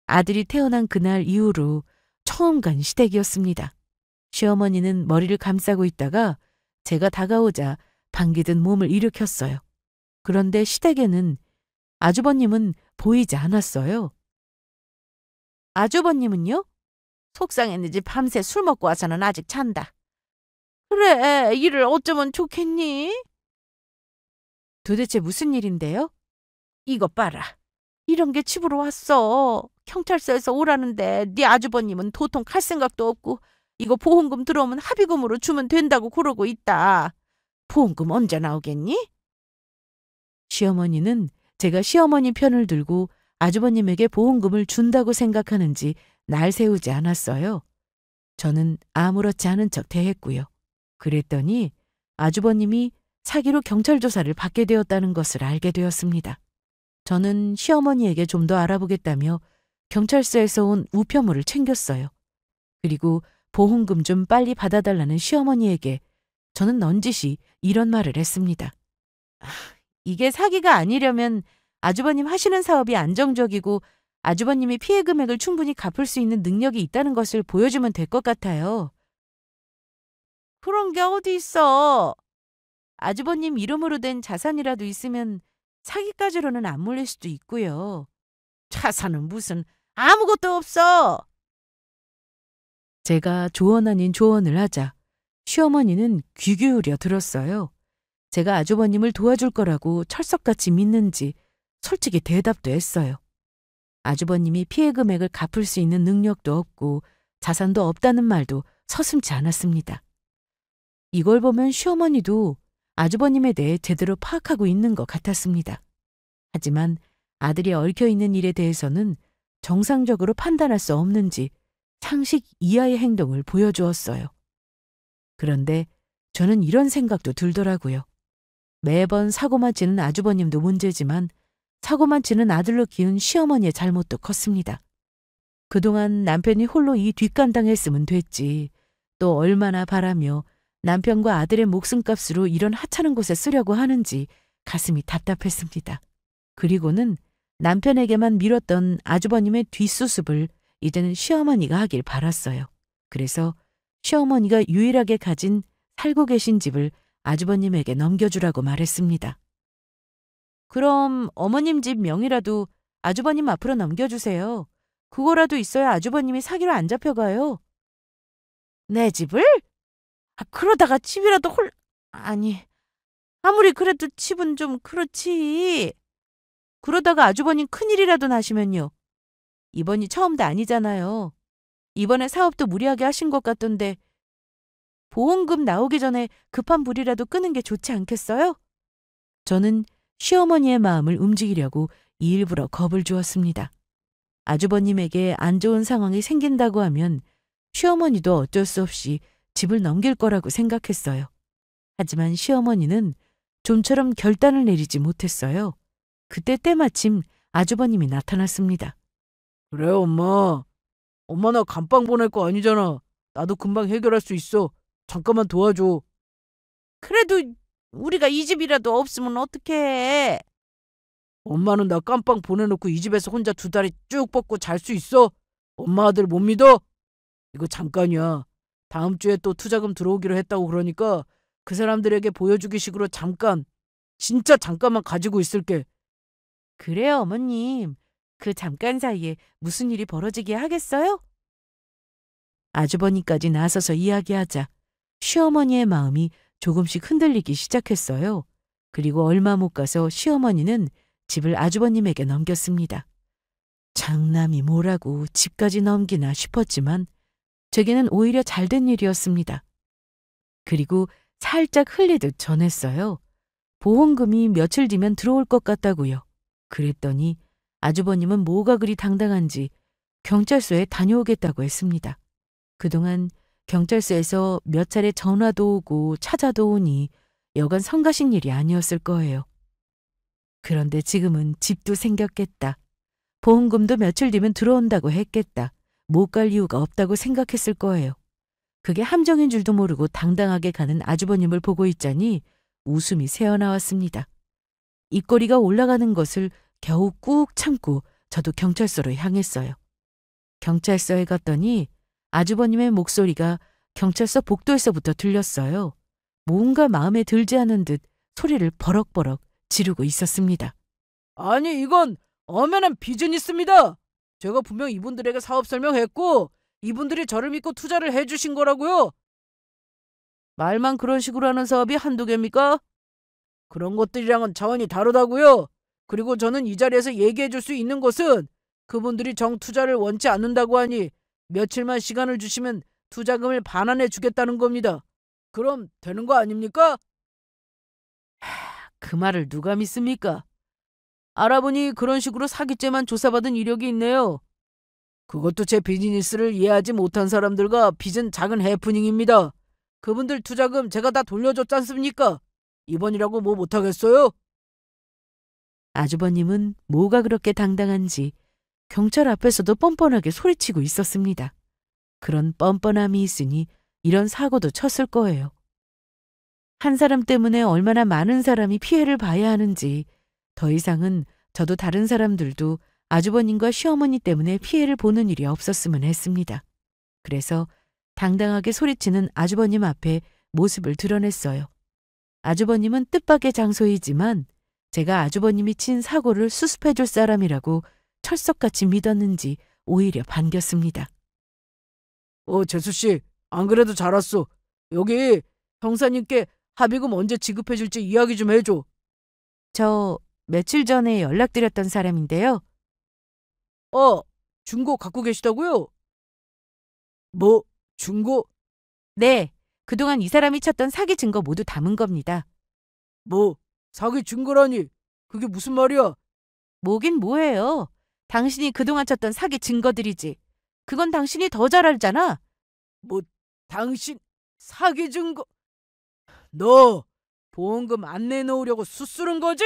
아들이 태어난 그날 이후로 처음 간 시댁이었습니다. 시어머니는 머리를 감싸고 있다가 제가 다가오자 방귀든 몸을 일으켰어요. 그런데 시댁에는 아주버님은 보이지 않았어요. 아주버님은요? 속상했는지 밤새 술 먹고 와서는 아직 잔다. 그래, 일을 어쩌면 좋겠니? 도대체 무슨 일인데요? 이것 봐라. 이런 게 집으로 왔어. 경찰서에서 오라는데 네 아주버님은 도통 갈 생각도 없고 이거 보험금 들어오면 합의금으로 주면 된다고 그러고 있다. 보험금 언제 나오겠니? 시어머니는 제가 시어머니 편을 들고 아주버님에게 보험금을 준다고 생각하는지 날 세우지 않았어요. 저는 아무렇지 않은 척 대했고요. 그랬더니 아주버님이 사기로 경찰 조사를 받게 되었다는 것을 알게 되었습니다. 저는 시어머니에게 좀 더 알아보겠다며 경찰서에서 온 우편물을 챙겼어요. 그리고 보험금 좀 빨리 받아달라는 시어머니에게 저는 넌지시 이런 말을 했습니다. 이게 사기가 아니려면 아주버님 하시는 사업이 안정적이고 아주버님이 피해 금액을 충분히 갚을 수 있는 능력이 있다는 것을 보여주면 될 것 같아요. 그런 게 어디 있어. 아주버님 이름으로 된 자산이라도 있으면 사기까지로는 안 몰릴 수도 있고요. 자산은 무슨 아무것도 없어. 제가 조언 아닌 조언을 하자 시어머니는 귀 기울여 들었어요. 제가 아주버님을 도와줄 거라고 철석같이 믿는지 솔직히 대답도 했어요. 아주버님이 피해 금액을 갚을 수 있는 능력도 없고 자산도 없다는 말도 서슴지 않았습니다. 이걸 보면 시어머니도 아주버님에 대해 제대로 파악하고 있는 것 같았습니다. 하지만 아들이 얽혀있는 일에 대해서는 정상적으로 판단할 수 없는지 상식 이하의 행동을 보여주었어요. 그런데 저는 이런 생각도 들더라고요. 매번 사고만 치는 아주버님도 문제지만 사고만 치는 아들로 키운 시어머니의 잘못도 컸습니다. 그동안 남편이 홀로 이 뒷감당했으면 됐지. 또 얼마나 바라며 남편과 아들의 목숨값으로 이런 하찮은 곳에 쓰려고 하는지 가슴이 답답했습니다. 그리고는 남편에게만 밀었던 아주버님의 뒷수습을 이제는 시어머니가 하길 바랐어요. 그래서 시어머니가 유일하게 가진 살고 계신 집을 아주버님에게 넘겨주라고 말했습니다. 그럼 어머님 집 명의라도 아주버님 앞으로 넘겨주세요. 그거라도 있어야 아주버님이 사기로 안 잡혀가요. 내 집을? 그러다가 집이라도 아니, 아무리 그래도 집은 좀 그렇지. 그러다가 아주버님 큰일이라도 나시면요. 이번이 처음도 아니잖아요. 이번에 사업도 무리하게 하신 것 같던데 보험금 나오기 전에 급한 불이라도 끄는 게 좋지 않겠어요? 저는 시어머니의 마음을 움직이려고 일부러 겁을 주었습니다. 아주버님에게 안 좋은 상황이 생긴다고 하면 시어머니도 어쩔 수 없이 집을 넘길 거라고 생각했어요. 하지만 시어머니는 좀처럼 결단을 내리지 못했어요. 그때 때마침 아주버님이 나타났습니다. 그래, 엄마. 엄마 나 감방 보낼 거 아니잖아. 나도 금방 해결할 수 있어. 잠깐만 도와줘. 그래도 우리가 이 집이라도 없으면 어떡해. 엄마는 나 깜빵 보내놓고 이 집에서 혼자 두 다리 쭉 뻗고 잘 수 있어? 엄마 아들 못 믿어? 이거 잠깐이야. 다음 주에 또 투자금 들어오기로 했다고 그러니까 그 사람들에게 보여주기 식으로 잠깐, 진짜 잠깐만 가지고 있을게. 그래요, 어머님. 그 잠깐 사이에 무슨 일이 벌어지게 하겠어요? 아주버니까지 나서서 이야기하자 시어머니의 마음이 조금씩 흔들리기 시작했어요. 그리고 얼마 못 가서 시어머니는 집을 아주버님에게 넘겼습니다. 장남이 뭐라고 집까지 넘기나 싶었지만 제게는 오히려 잘된 일이었습니다. 그리고 살짝 흘리듯 전했어요. 보험금이 며칠 뒤면 들어올 것 같다고요. 그랬더니 아주버님은 뭐가 그리 당당한지 경찰서에 다녀오겠다고 했습니다. 그동안 경찰서에서 몇 차례 전화도 오고 찾아도 오니 여간 성가신 일이 아니었을 거예요. 그런데 지금은 집도 생겼겠다. 보험금도 며칠 뒤면 들어온다고 했겠다. 못 갈 이유가 없다고 생각했을 거예요. 그게 함정인 줄도 모르고 당당하게 가는 아주버님을 보고 있자니 웃음이 새어나왔습니다. 입꼬리가 올라가는 것을 겨우 꾹 참고 저도 경찰서로 향했어요. 경찰서에 갔더니 아주버님의 목소리가 경찰서 복도에서부터 들렸어요. 뭔가 마음에 들지 않은 듯 소리를 버럭버럭 지르고 있었습니다. 아니, 이건 엄연한 비즈니스입니다. 제가 분명 이분들에게 사업 설명했고 이분들이 저를 믿고 투자를 해주신 거라고요. 말만 그런 식으로 하는 사업이 한두 개입니까? 그런 것들이랑은 차원이 다르다고요. 그리고 저는 이 자리에서 얘기해 줄 수 있는 것은 그분들이 정 투자를 원치 않는다고 하니 며칠만 시간을 주시면 투자금을 반환해 주겠다는 겁니다. 그럼 되는 거 아닙니까? 그 말을 누가 믿습니까? 알아보니 그런 식으로 사기죄만 조사받은 이력이 있네요. 그것도 제 비즈니스를 이해하지 못한 사람들과 빚은 작은 해프닝입니다. 그분들 투자금 제가 다 돌려줬지 않습니까? 이번이라고 뭐 못하겠어요? 아주버님은 뭐가 그렇게 당당한지 경찰 앞에서도 뻔뻔하게 소리치고 있었습니다. 그런 뻔뻔함이 있으니 이런 사고도 쳤을 거예요. 한 사람 때문에 얼마나 많은 사람이 피해를 봐야 하는지 더 이상은 저도 다른 사람들도 아주버님과 시어머니 때문에 피해를 보는 일이 없었으면 했습니다. 그래서 당당하게 소리치는 아주버님 앞에 모습을 드러냈어요. 아주버님은 뜻밖의 장소이지만 제가 아주버님이 친 사고를 수습해 줄 사람이라고 철석같이 믿었는지 오히려 반겼습니다. 재수씨, 안 그래도 잘 왔어. 여기 형사님께 합의금 언제 지급해 줄지 이야기 좀 해줘. 저 며칠 전에 연락드렸던 사람인데요. 중고 갖고 계시다고요? 뭐, 중고? 네, 그동안 이 사람이 쳤던 사기 증거 모두 담은 겁니다. 뭐, 사기 증거라니? 그게 무슨 말이야? 뭐긴 뭐예요. 당신이 그동안 쳤던 사기 증거들이지. 그건 당신이 더 잘 알잖아. 뭐, 당신 사기 증거? 너 보험금 안 내놓으려고 수수른 거지?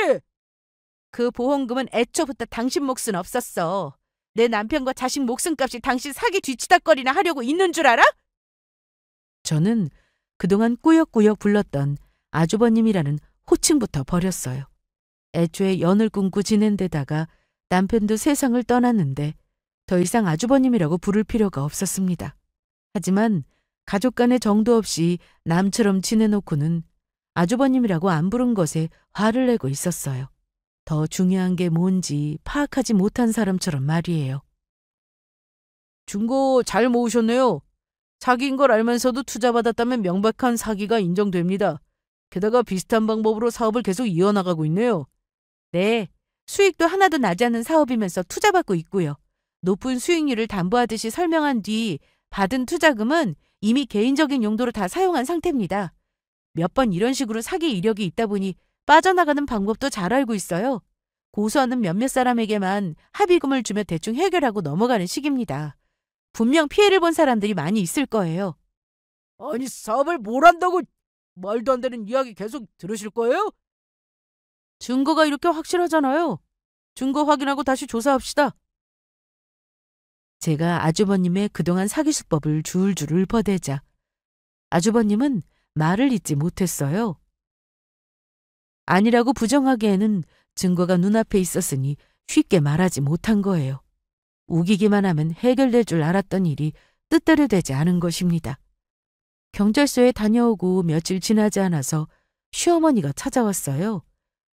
그 보험금은 애초부터 당신 몫은 없었어. 내 남편과 자식 목숨값이 당신 사기 뒤치다거리나 하려고 있는 줄 알아? 저는 그동안 꾸역꾸역 불렀던 아주버님이라는 호칭부터 버렸어요. 애초에 연을 꿈고 지낸 데다가 남편도 세상을 떠났는데 더 이상 아주버님이라고 부를 필요가 없었습니다. 하지만 가족 간의 정도 없이 남처럼 지내놓고는 아주버님이라고 안 부른 것에 화를 내고 있었어요. 더 중요한 게 뭔지 파악하지 못한 사람처럼 말이에요. 중고 잘 모으셨네요. 사기인 걸 알면서도 투자받았다면 명백한 사기가 인정됩니다. 게다가 비슷한 방법으로 사업을 계속 이어나가고 있네요. 네, 수익도 하나도 나지 않는 사업이면서 투자받고 있고요. 높은 수익률을 담보하듯이 설명한 뒤 받은 투자금은 이미 개인적인 용도로 다 사용한 상태입니다. 몇 번 이런 식으로 사기 이력이 있다 보니 빠져나가는 방법도 잘 알고 있어요. 고소하는 몇몇 사람에게만 합의금을 주며 대충 해결하고 넘어가는 식입니다. 분명 피해를 본 사람들이 많이 있을 거예요. 아니, 사업을 뭘 한다고 말도 안 되는 이야기 계속 들으실 거예요? 증거가 이렇게 확실하잖아요. 증거 확인하고 다시 조사합시다. 제가 아주버님의 그동안 사기 수법을 줄줄 읊어대자 아주버님은 말을 잇지 못했어요. 아니라고 부정하기에는 증거가 눈앞에 있었으니 쉽게 말하지 못한 거예요. 우기기만 하면 해결될 줄 알았던 일이 뜻대로 되지 않은 것입니다. 경찰서에 다녀오고 며칠 지나지 않아서 시어머니가 찾아왔어요.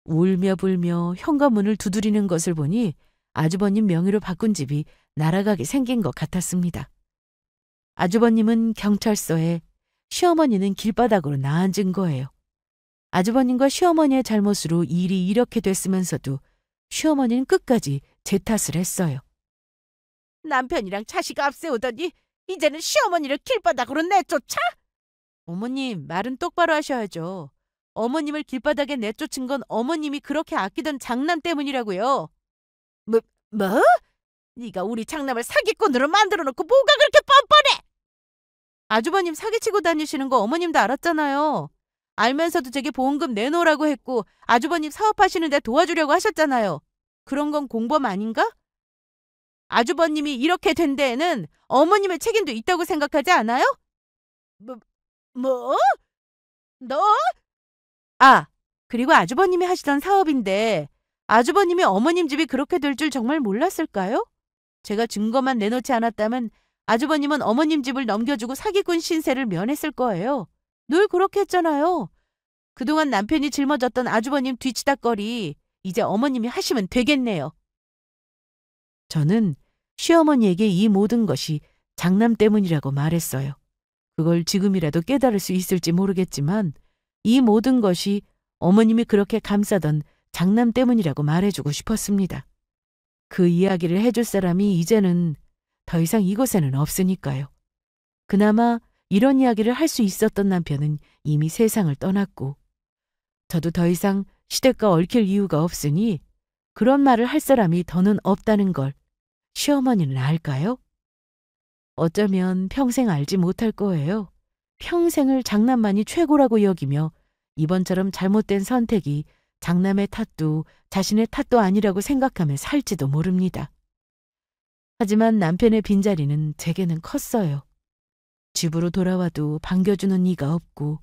울며 불며 현관문을 두드리는 것을 보니 아주버님 명의로 바꾼 집이 날아가게 생긴 것 같았습니다. 아주버님은 경찰서에, 시어머니는 길바닥으로 나앉은 거예요. 아주버님과 시어머니의 잘못으로 일이 이렇게 됐으면서도 시어머니는 끝까지 제 탓을 했어요. 남편이랑 자식 앞세우더니 이제는 시어머니를 길바닥으로 내쫓아? 어머님, 말은 똑바로 하셔야죠. 어머님을 길바닥에 내쫓은 건 어머님이 그렇게 아끼던 장남 때문이라고요. 뭐? 네가 우리 장남을 사기꾼으로 만들어놓고 뭐가 그렇게 뻔뻔해? 아주버님 사기치고 다니시는 거 어머님도 알았잖아요. 알면서도 제게 보험금 내놓으라고 했고 아주버님 사업하시는데 도와주려고 하셨잖아요. 그런 건 공범 아닌가? 아주버님이 이렇게 된 데에는 어머님의 책임도 있다고 생각하지 않아요? 뭐? 너? 아, 그리고 아주버님이 하시던 사업인데 아주버님이 어머님 집이 그렇게 될 줄 정말 몰랐을까요? 제가 증거만 내놓지 않았다면 아주버님은 어머님 집을 넘겨주고 사기꾼 신세를 면했을 거예요. 늘 그렇게 했잖아요. 그동안 남편이 짊어졌던 아주버님 뒤치다꺼리 이제 어머님이 하시면 되겠네요. 저는 시어머니에게 이 모든 것이 장남 때문이라고 말했어요. 그걸 지금이라도 깨달을 수 있을지 모르겠지만 이 모든 것이 어머님이 그렇게 감싸던 장남 때문이라고 말해주고 싶었습니다. 그 이야기를 해줄 사람이 이제는 더 이상 이곳에는 없으니까요. 그나마 이런 이야기를 할 수 있었던 남편은 이미 세상을 떠났고 저도 더 이상 시댁과 얽힐 이유가 없으니 그런 말을 할 사람이 더는 없다는 걸 시어머니는 알까요? 어쩌면 평생 알지 못할 거예요. 평생을 장남만이 최고라고 여기며 이번처럼 잘못된 선택이 장남의 탓도 자신의 탓도 아니라고 생각하며 살지도 모릅니다. 하지만 남편의 빈자리는 제게는 컸어요. 집으로 돌아와도 반겨주는 이가 없고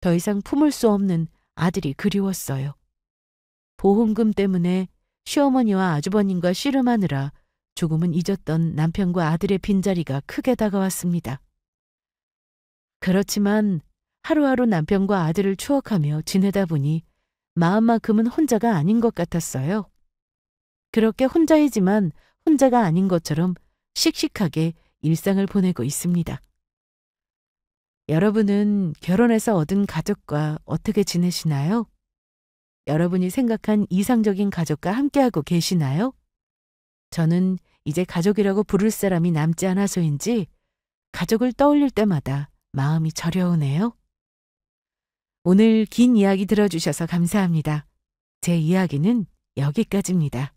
더 이상 품을 수 없는 아들이 그리웠어요. 보험금 때문에 시어머니와 아주버님과 씨름하느라 조금은 잊었던 남편과 아들의 빈자리가 크게 다가왔습니다. 그렇지만 하루하루 남편과 아들을 추억하며 지내다 보니 마음만큼은 혼자가 아닌 것 같았어요. 그렇게 혼자이지만 혼자가 아닌 것처럼 씩씩하게 일상을 보내고 있습니다. 여러분은 결혼해서 얻은 가족과 어떻게 지내시나요? 여러분이 생각한 이상적인 가족과 함께하고 계시나요? 저는 이제 가족이라고 부를 사람이 남지 않아서인지 가족을 떠올릴 때마다 마음이 저려오네요. 오늘 긴 이야기 들어주셔서 감사합니다. 제 이야기는 여기까지입니다.